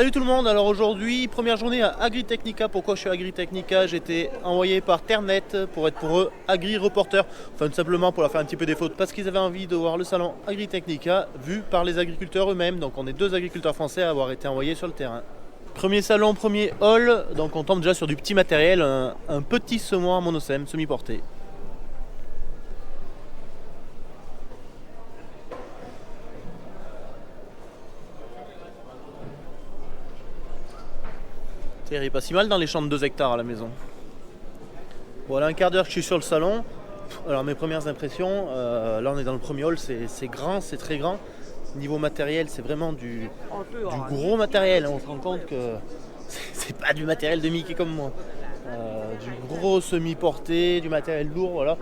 Salut tout le monde, alors aujourd'hui, première journée à Agritechnica. Pourquoi je suis à Agritechnica? J'ai été envoyé par Ternet pour être pour eux agri-reporter. Enfin tout simplement pour leur faire un petit peu des fautes parce qu'ils avaient envie de voir le salon Agritechnica vu par les agriculteurs eux-mêmes. Donc on est deux agriculteurs français à avoir été envoyés sur le terrain. Premier salon, premier hall, donc on tombe déjà sur du petit matériel, un petit semoir monosème semi-porté. Il est pas si mal dans les champs de 2 hectares à la maison. Voilà un quart d'heure que je suis sur le salon. Alors mes premières impressions, là on est dans le premier hall, c'est grand, c'est très grand. Niveau matériel, c'est vraiment du gros matériel. On se rend compte que c'est pas du matériel de Mickey comme moi. Du gros semi-porté, du matériel lourd, voilà.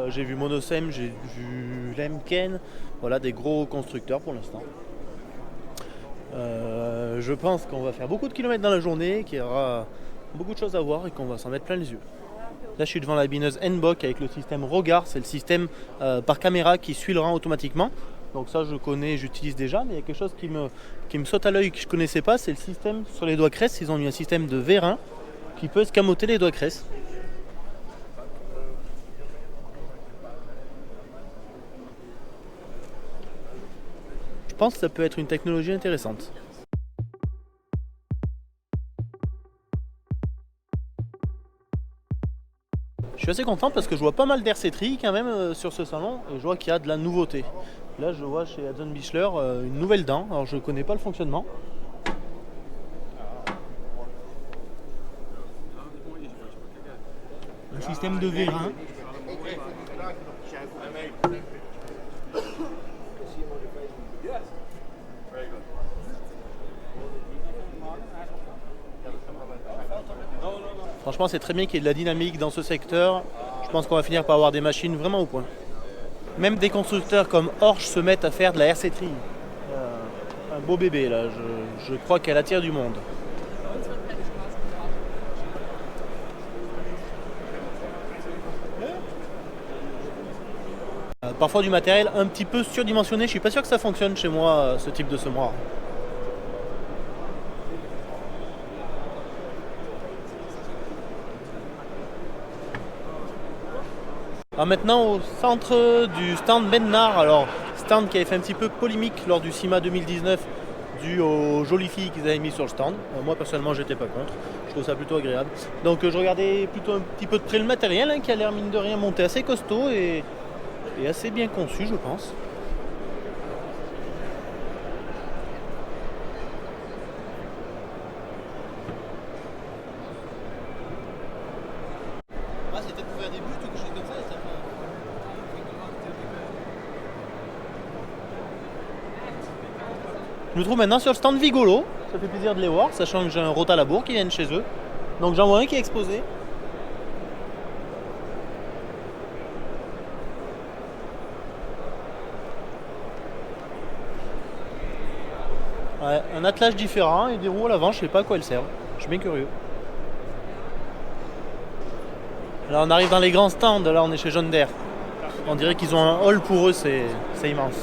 J'ai vu Monosem, j'ai vu Lemken, voilà des gros constructeurs pour l'instant. Je pense qu'on va faire beaucoup de kilomètres dans la journée, qu'il y aura beaucoup de choses à voir et qu'on va s'en mettre plein les yeux. Là je suis devant la bineuse N-Bock avec le système Regard, c'est le système par caméra qui suit le rang automatiquement. Donc ça je connais, j'utilise déjà, mais il y a quelque chose qui me saute à l'œil que je ne connaissais pas, c'est le système sur les doigts cresses. Ils ont mis un système de vérin qui peut escamoter les doigts cresses. Je pense que ça peut être une technologie intéressante. Je suis assez content parce que je vois pas mal d'RC-Tri quand même sur ce salon et je vois qu'il y a de la nouveauté. Là je vois chez Hudson Bichler une nouvelle dent, alors je ne connais pas le fonctionnement. Un système de vérin. Franchement c'est très bien qu'il y ait de la dynamique dans ce secteur. Je pense qu'on va finir par avoir des machines vraiment au point. Même des constructeurs comme Horsch se mettent à faire de la RC-Tri. Un beau bébé là, je crois qu'elle attire du monde. Parfois du matériel un petit peu surdimensionné, je suis pas sûr que ça fonctionne chez moi ce type de semoir. Alors maintenant au centre du stand Bednar, alors stand qui avait fait un petit peu polémique lors du CIMA 2019 dû aux jolies filles qu'ils avaient mis sur le stand. Moi personnellement j'étais pas contre, je trouve ça plutôt agréable. Donc je regardais plutôt un petit peu de près le matériel qui a l'air mine de rien monté assez costaud et assez bien conçu je pense. C'était pour faire des buts ou quelque chose comme ça. Je me trouve maintenant sur le stand Vigolo, ça fait plaisir de les voir, sachant que j'ai un Rotalabour qui vient chez eux. Donc j'en vois un qui est exposé. Ouais, un attelage différent et des roues à l'avant, je sais pas à quoi elles servent. Je suis bien curieux. Là on arrive dans les grands stands, là on est chez John Deere. On dirait qu'ils ont un hall pour eux, c'est immense.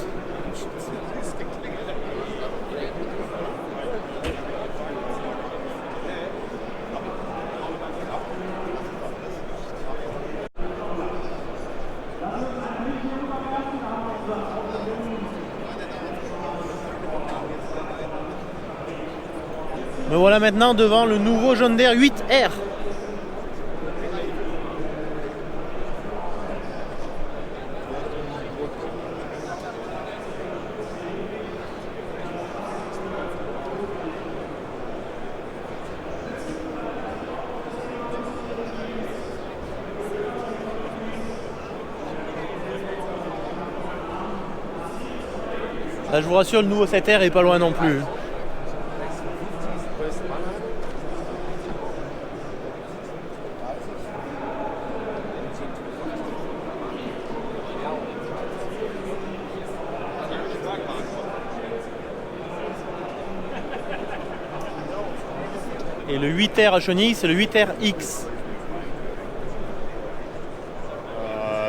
Me voilà maintenant devant le nouveau John Deere 8R. Là, je vous rassure, le nouveau 7R est pas loin non plus. Et le 8R à Chenille, c'est le 8RX.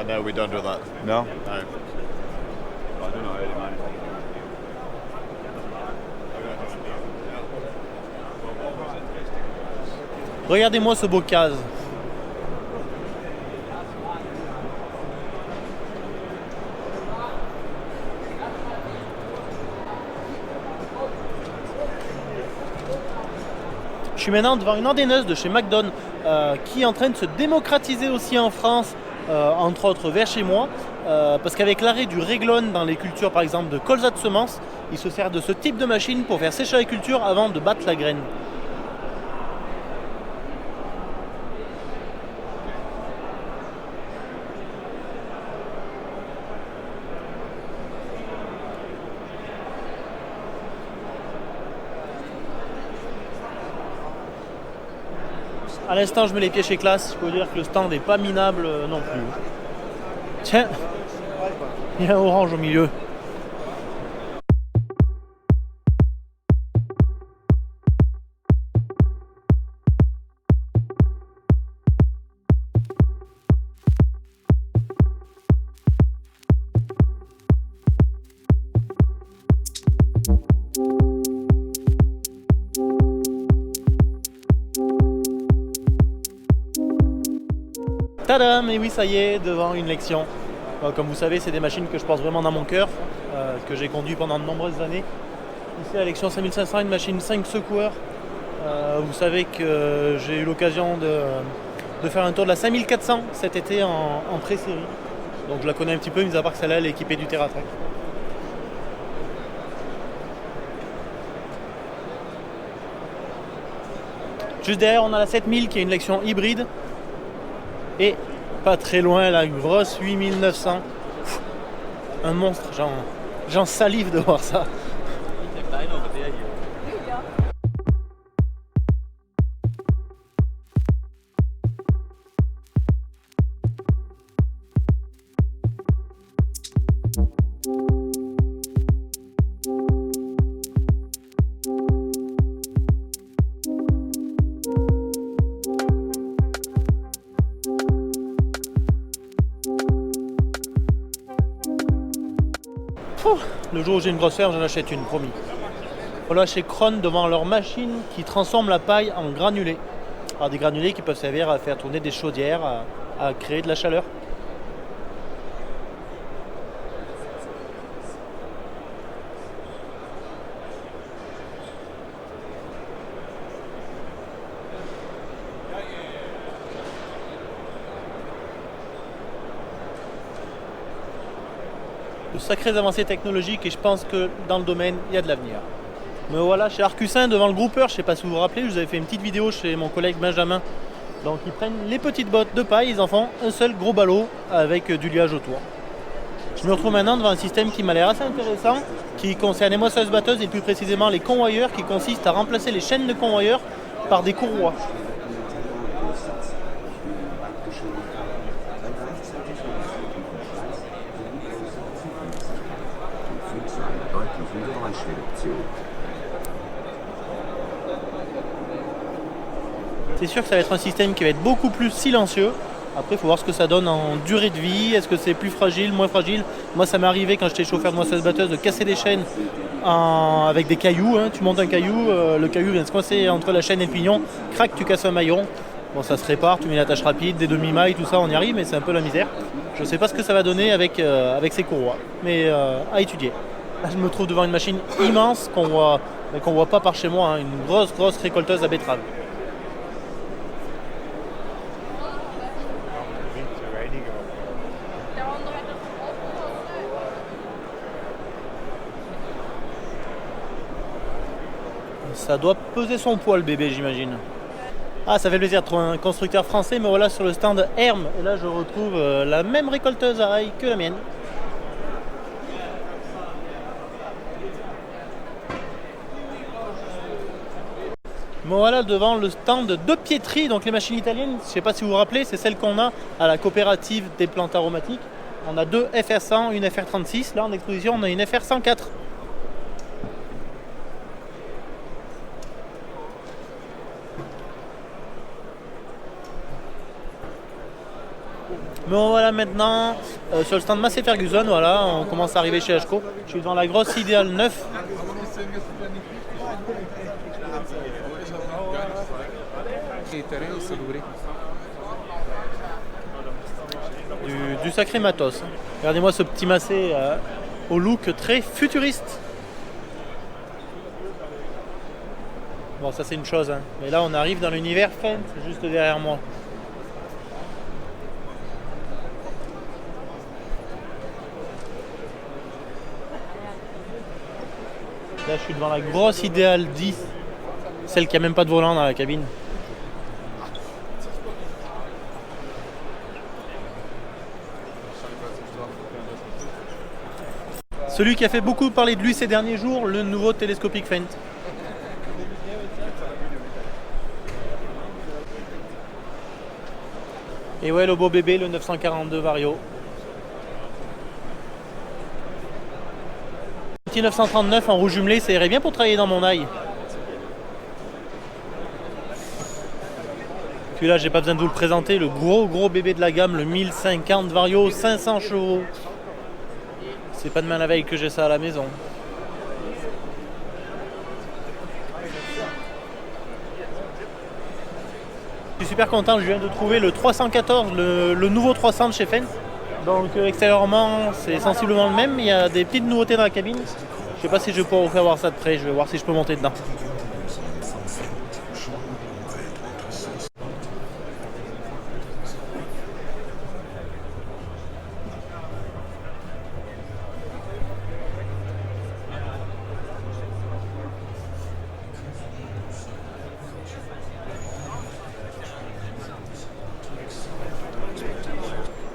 No, we don't do that. No? No. I don't know, man. Regardez-moi ce beau case. Je suis maintenant devant une andaineuse de chez McDonald's qui est en train de se démocratiser aussi en France, entre autres vers chez moi, parce qu'avec l'arrêt du réglone dans les cultures par exemple de colza de semences, il se sert de ce type de machine pour faire sécher la culture avant de battre la graine. À l'instant, je mets les pieds chez Classe. Je peux vous dire que le stand n'est pas minable non plus. Tiens, il y a un orange au milieu. Tadam! Et oui, ça y est, devant une Lexion. Comme vous savez, c'est des machines que je porte vraiment dans mon cœur, que j'ai conduit pendant de nombreuses années. Ici, la Lexion 5500, une machine 5 secoueurs. Vous savez que j'ai eu l'occasion de faire un tour de la 5400 cet été en pré-série. Donc je la connais un petit peu, mis à part que celle-là, elle est équipée du TerraTrack. Juste derrière, on a la 7000 qui est une Lexion hybride. Et pas très loin, la grosse 8900. Un monstre, j'en salive de voir ça. Le jour où j'ai une grosse ferme, j'en achète une, promis. Voilà chez Kron devant leur machine qui transforme la paille en granulés. Alors des granulés qui peuvent servir à faire tourner des chaudières, à créer de la chaleur. De sacrées avancées technologiques et je pense que dans le domaine, il y a de l'avenir. Me voilà chez Arcussin devant le groupeur, je ne sais pas si vous vous rappelez, je vous avais fait une petite vidéo chez mon collègue Benjamin. Donc ils prennent les petites bottes de paille, ils en font un seul gros ballot avec du liage autour. Je me retrouve maintenant devant un système qui m'a l'air assez intéressant, qui concerne les moissonneuses-batteuses et plus précisément les convoyeurs, qui consiste à remplacer les chaînes de convoyeurs par des courroies. C'est sûr que ça va être un système qui va être beaucoup plus silencieux. Après, il faut voir ce que ça donne en durée de vie. Est-ce que c'est plus fragile, moins fragile? Moi, ça m'est arrivé quand j'étais chauffeur de moissonneuse-batteuse de casser des chaînes avec des cailloux. Tu montes un caillou, le caillou vient se coincer entre la chaîne et le pignon. Crac, tu casses un maillon. Bon, ça se répare, tu mets l'attache rapide, des demi-mailles, tout ça, on y arrive, mais c'est un peu la misère. Je ne sais pas ce que ça va donner avec ces courroies, mais à étudier. Là, je me trouve devant une machine immense qu'on voit pas par chez moi, une grosse récolteuse à betterave. Ça doit peser son poids le bébé, j'imagine. Ah, ça fait plaisir de trouver un constructeur français, me voilà sur le stand Herm. Et là, je retrouve la même récolteuse à rail que la mienne. Me voilà devant le stand de Pietri, donc les machines italiennes. Je ne sais pas si vous vous rappelez, c'est celle qu'on a à la coopérative des plantes aromatiques. On a deux FR100, une FR36. Là, en exposition, on a une FR104. Mais voilà maintenant sur le stand Massey Ferguson, voilà, on commence à arriver chez Hco. Je suis devant la grosse Ideal 9. Du sacré matos. Regardez-moi ce petit Massey au look très futuriste. Bon, ça c'est une chose, hein. Mais là on arrive dans l'univers Fendt, juste derrière moi. Là je suis devant la grosse Ideal 10, celle qui a même pas de volant dans la cabine. Celui qui a fait beaucoup parler de lui ces derniers jours, le nouveau télescopique Fendt. Et ouais, le beau bébé, le 942 Vario. Petit 939 en rouge jumelé, ça irait bien pour travailler dans mon ail. Celui-là, j'ai pas besoin de vous le présenter, le gros bébé de la gamme, le 1050 Vario, 500 chevaux. C'est pas demain la veille que j'ai ça à la maison. Je suis super content, je viens de trouver le 314, le nouveau 300 de chez Fendt. Donc extérieurement c'est sensiblement le même, mais il y a des petites nouveautés dans la cabine. Je sais pas si je vais pouvoir vous faire voir ça de près, je vais voir si je peux monter dedans.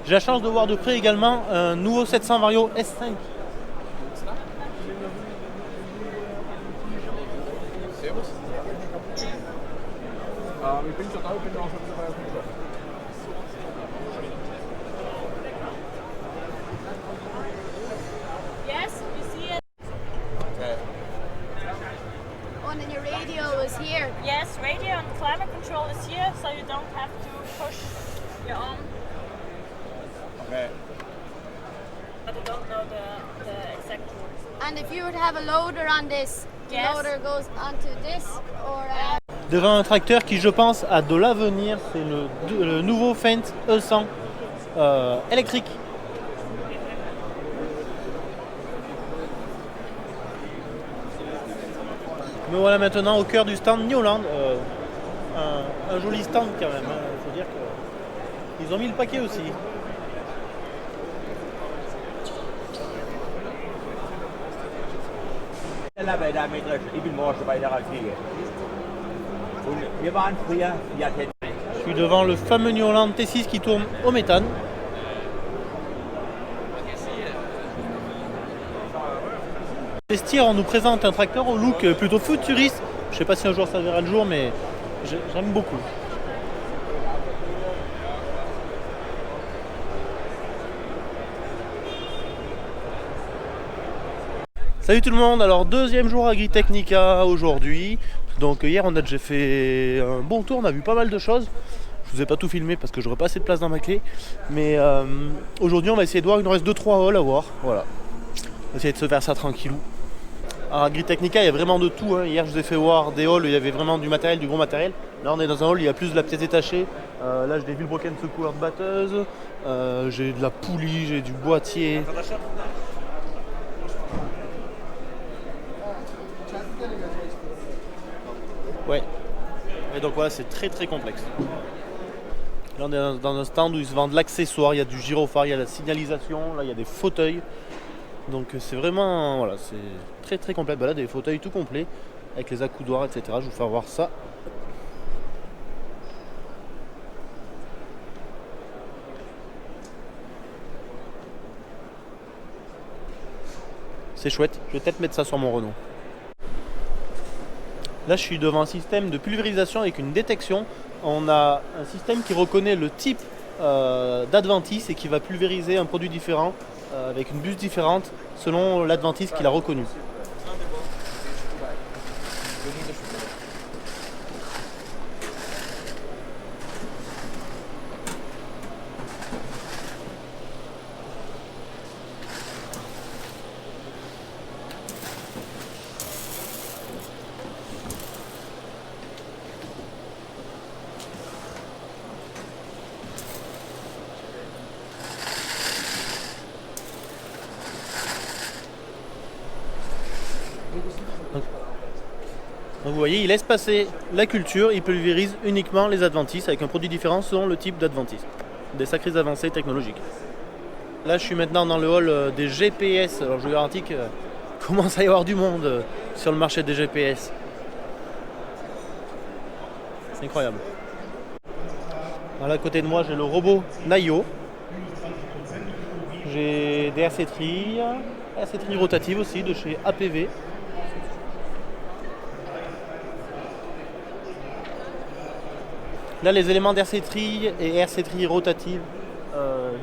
J'ai la chance de voir de près également un nouveau 700 Vario S5. Yes, you see it. Oh, and then your radio is here. Yes, radio and climate control is here, so you don't have to push your arm. Okay. But I don't know the exact rules. And if you were to have a loader on this, the Yes. loader goes onto this or Devant un tracteur qui je pense a de l'avenir, c'est le nouveau Fendt E100 électrique. Me voilà maintenant au cœur du stand Newland. Un joli stand quand même, il faut dire qu'ils ont mis le paquet aussi. Ich bin morgen bei der Rakete. Und wir waren früher, Je suis devant le fameux Newland T6 qui tourne au méthane. Vestir, on nous présente un tracteur au look plutôt futuriste. Je sais pas si un jour ça verra le jour, mais j'aime beaucoup. Salut tout le monde, alors deuxième jour Agritechnica aujourd'hui. Donc hier on a déjà fait un bon tour, on a vu pas mal de choses. Je vous ai pas tout filmé parce que j'aurais pas assez de place dans ma clé. Mais aujourd'hui on va essayer de voir, il nous reste 2-3 halls à voir. Voilà. On va essayer de se faire ça tranquillou. Alors Agritechnica il y a vraiment de tout, hein. Hier je vous ai fait voir des halls où il y avait vraiment du matériel, du gros matériel. Là on est dans un hall, il y a plus de la pièce détachée. Là j'ai des Vilebroken secours de batteuse. J'ai de la poulie, j'ai du boîtier. Ouais. Et donc voilà, c'est très complexe. Là on est dans un stand où ils se vendent l'accessoire, il y a du gyrophare, il y a la signalisation, là il y a des fauteuils. Donc c'est vraiment, voilà, c'est très complet. Bah là des fauteuils tout complets, avec les accoudoirs, etc. Je vais vous faire voir ça. C'est chouette, je vais peut-être mettre ça sur mon Renault. Là je suis devant un système de pulvérisation avec une détection. On a un système qui reconnaît le type d'adventice et qui va pulvériser un produit différent avec une buse différente selon l'adventice qu'il a reconnu. Donc vous voyez, il laisse passer la culture, il pulvérise uniquement les adventices avec un produit différent selon le type d'adventice. Des sacrées avancées technologiques. Là je suis maintenant dans le hall des GPS, alors je vous garantis qu'il commence à y avoir du monde sur le marché des GPS. C'est incroyable. Voilà, à côté de moi j'ai le robot Naio. J'ai des RC-trilles rotatives aussi de chez APV. Là, les éléments d'RC-trilles et RC-trilles rotatives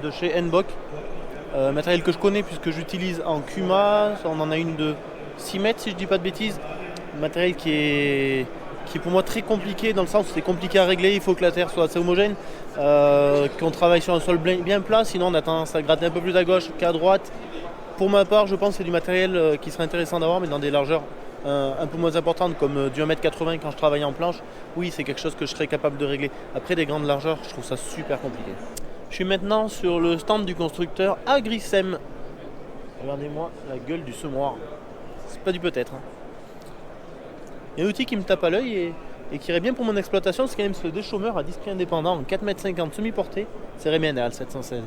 de chez Nbock. Matériel que je connais puisque j'utilise en Kuma. On en a une de 6 mètres si je dis pas de bêtises. Matériel qui est pour moi très compliqué dans le sens où c'est compliqué à régler. Il faut que la terre soit assez homogène. Qu'on travaille sur un sol bien plat. Sinon, on a tendance à gratter un peu plus à gauche qu'à droite. Pour ma part, je pense que c'est du matériel qui serait intéressant d'avoir, mais dans des largeurs un peu moins importantes, comme du 1,80 m quand je travaille en planche. Oui, c'est quelque chose que je serais capable de régler. Après, des grandes largeurs, je trouve ça super compliqué. Je suis maintenant sur le stand du constructeur Agrisem. Regardez-moi la gueule du semoir. C'est pas du peut-être. Il y a un outil qui me tape à l'œil et qui irait bien pour mon exploitation, c'est quand même ce déchaumeur à 10 pieds indépendant en 4,50 m semi-portée. C'est Remienal 716.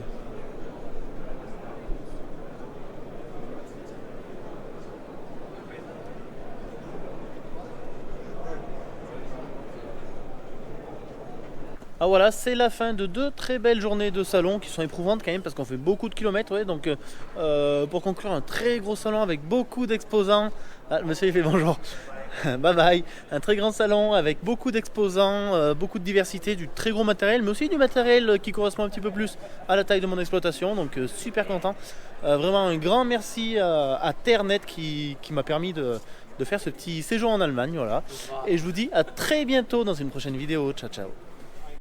Ah voilà, c'est la fin de 2 très belles journées de salon qui sont éprouvantes quand même parce qu'on fait beaucoup de kilomètres. Ouais, donc pour conclure, un très gros salon avec beaucoup d'exposants. Ah, le monsieur il fait bonjour. Bye bye. Un très grand salon avec beaucoup d'exposants, beaucoup de diversité, du très gros matériel, mais aussi du matériel qui correspond un petit peu plus à la taille de mon exploitation. Donc super content. Vraiment un grand merci à Terrenet qui m'a permis de faire ce petit séjour en Allemagne. Voilà. Et je vous dis à très bientôt dans une prochaine vidéo. Ciao ciao.